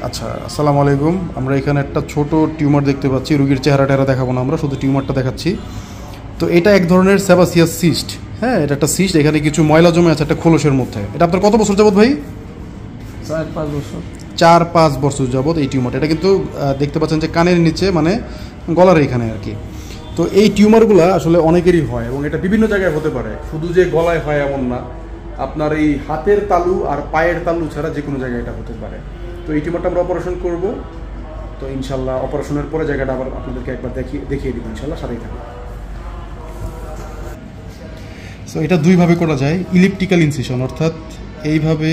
আচ্ছা, আসসালামু আলাইকুম। আমরা এখানে একটা ছোট টিউমার দেখতে পাচ্ছি। রোগীর চেহারা টেহারা দেখাবো না, আমরা শুধু টিউমারটা দেখাচ্ছি। তো এটা এক ধরনের সেবাসিয়াস সিস্ট। হ্যাঁ, এটা একটা সিস্ট। এখানে কিছু ময়লা জমে আছে একটা খোলসের মধ্যে। এটা আপনার কত বছর যাবত ভাই? 4-5 বছর। 4-5 বছর যাবত এই টিউমারটা। এটা কিন্তু দেখতে পাচ্ছেন যে কানের নিচে, মানে গলার এখানে আর কি। তো এই টিউমারগুলো আসলে অনেকেরই হয় এবং এটা বিভিন্ন জায়গায় হতে পারে, শুধু যে গলায় হয় এমন না। আপনার এই হাতের তালু আর পায়ের তালু ছাড়া যে কোনো জায়গায় এটা হতে পারে। তো এই টিউমারটা আমরা অপারেশন করব। তো ইনশাল্লাহ অপারেশনের পরে জায়গাটা আবার আপনাদেরকে একবার দেখিয়ে দিব, ইনশাল্লাহ সাথেই থাকবে। সো এটা দুইভাবে করা যায়। ইলিপ্টিক্যাল ইনসিশন, অর্থাৎ এইভাবে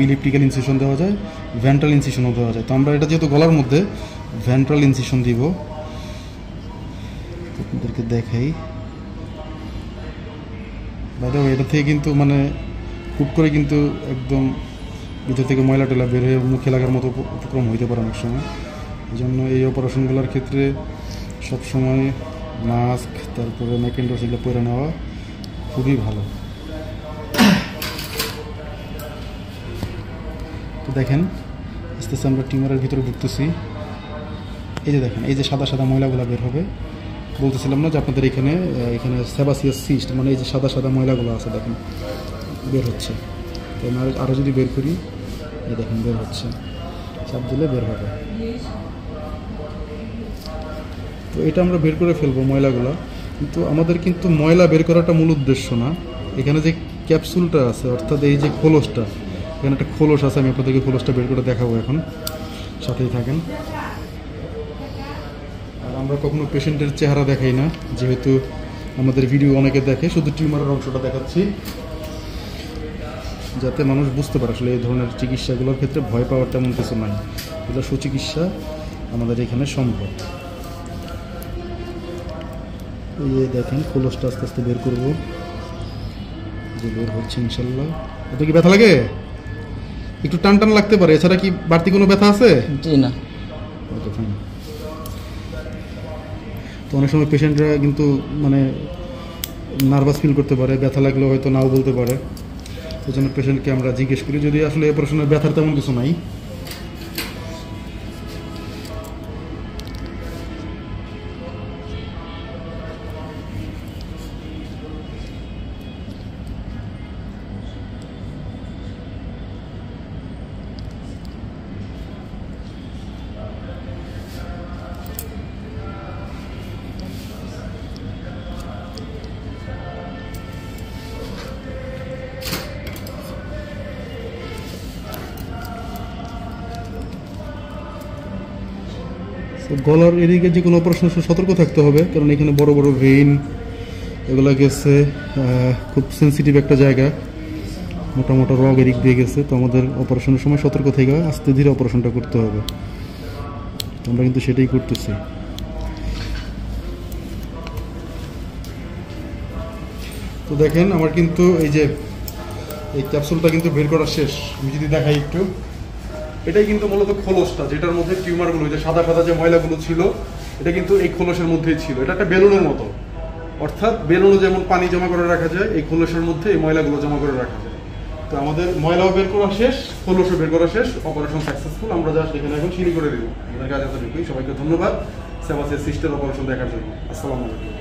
ইলিপ্টিক্যাল ইনসিশন দেওয়া যায়, ভেন্ট্রাল ইনসিশনও দেওয়া যায়। তো আমরা এটা যেহেতু গলার মধ্যে ভেন্ট্রাল ইনসিশন দিব, আপনাদেরকে দেখাই। দাদা এটা থেকে কিন্তু মানে হুট করে কিন্তু একদম ভিতর থেকে ময়লা টেলা বের হয়ে মুখে লাগার মতো উপক্রম হইতে পারে অনেক সময়। এই জন্য এই অপারেশনগুলোর ক্ষেত্রে সবসময় মাস্ক, তারপরে ম্যাকেন্ডস এগুলো পরে নেওয়া খুবই ভালো। তো দেখেন আস্তে আস্তে আমরা টিউমারের ভিতরে ঢুকতেছি। এই যে দেখেন, এই যে সাদা সাদা ময়লাগুলো বের হবে। বলতেছিলাম না যে আপনাদের এখানে সেবাসিয়াস সিস্ট, মানে এই যে সাদা সাদা ময়লাগুলো আছে দেখেন বের হচ্ছে। তো আরও যদি বের করি, এই দেখেন বের হচ্ছে, চাপ দিলে বের হবে। তো এটা আমরা বের করে ফেলবো ময়লাগুলো, কিন্তু আমাদের কিন্তু ময়লা বের করাটা মূল উদ্দেশ্য না। এখানে যে ক্যাপসুলটা আছে, অর্থাৎ এই যে খোলসটা, এখানে একটা খোলস আছে, আমি আপনাদেরকে খোলসটা বের করে দেখাবো এখন, সাথেই থাকেন। আর আমরা কখনো পেশেন্টের চেহারা দেখাই না, যেহেতু আমাদের ভিডিও অনেকে দেখে, শুধু টিউমারের অংশটা দেখাচ্ছি যাতে মানুষ বুঝতে পারে আসলে এই ধরনের চিকিৎসাগুলোর ক্ষেত্রে ভয় পাওয়ার তেমন কিছু নাই। এগুলো সুচিকিৎসা আমাদের এখানে সম্ভব। এই যে দেখেন খোলসটা আস্তে আস্তে বের করব, যে বের হচ্ছে ইনশাল্লাহ। এটা কি ব্যথা লাগে? একটু টান টান লাগতে পারে, এছাড়া কি বাড়তি কোনো ব্যথা আছে? জি না। ওকে, ফাইন। তো অনেক সময় পেশেন্টরা কিন্তু মানে নার্ভাস ফিল করতে পারে, ব্যথা লাগলেও হয়তো নাও বলতে পারে। সেই জন্য পেশেন্টকে আমরা জিজ্ঞেস করি, যদি আসলে অপারেশনের ব্যথার তেমন কিছু নাই। গলার এদিকে যে কোনো অপারেশনের সময় সতর্ক থাকতে হবে, কারণ এখানে বড় বড় ভেইন এগুলো গেছে, খুব সেন্সিটিভ একটা জায়গা, মোটা মোটা রগ এদিক দিয়ে গেছে। তো আমাদের অপারেশনের সময় সতর্ক থেকে আস্তে ধীরে অপারেশনটা করতে হবে। তো আমরা কিন্তু সেটাই করতেছি। তো দেখেন আমার কিন্তু এই যে এই ক্যাপসুলটা কিন্তু বের করা শেষ। আমি যদি দেখাই একটু, এটাই কিন্তু মূলত খোলসটা, যেটার মধ্যে টিউমারগুলো, যে সাদা সাদা যে ময়লাগুলো ছিল, এটা কিন্তু এই খোলসের মধ্যেই ছিল। এটা একটা বেলুনের মতো, অর্থাৎ বেলুনে যেমন পানি জমা করে রাখা যায়, এই খোলসের মধ্যে এই ময়লাগুলো জমা করে রাখা যায়। তো আমাদের ময়লাও বের করা শেষ, খোলসও বের করা শেষ, অপারেশন সাকসেসফুল। আমরা জাস্ট এখানে এখন সিঁড়ি করে দেবো। আমাদের কাজ এতটুকুই। সবাইকে ধন্যবাদ সেবাসিয়াস সিস্টের অপারেশন দেখার জন্য। আসসালামু আলাইকুম।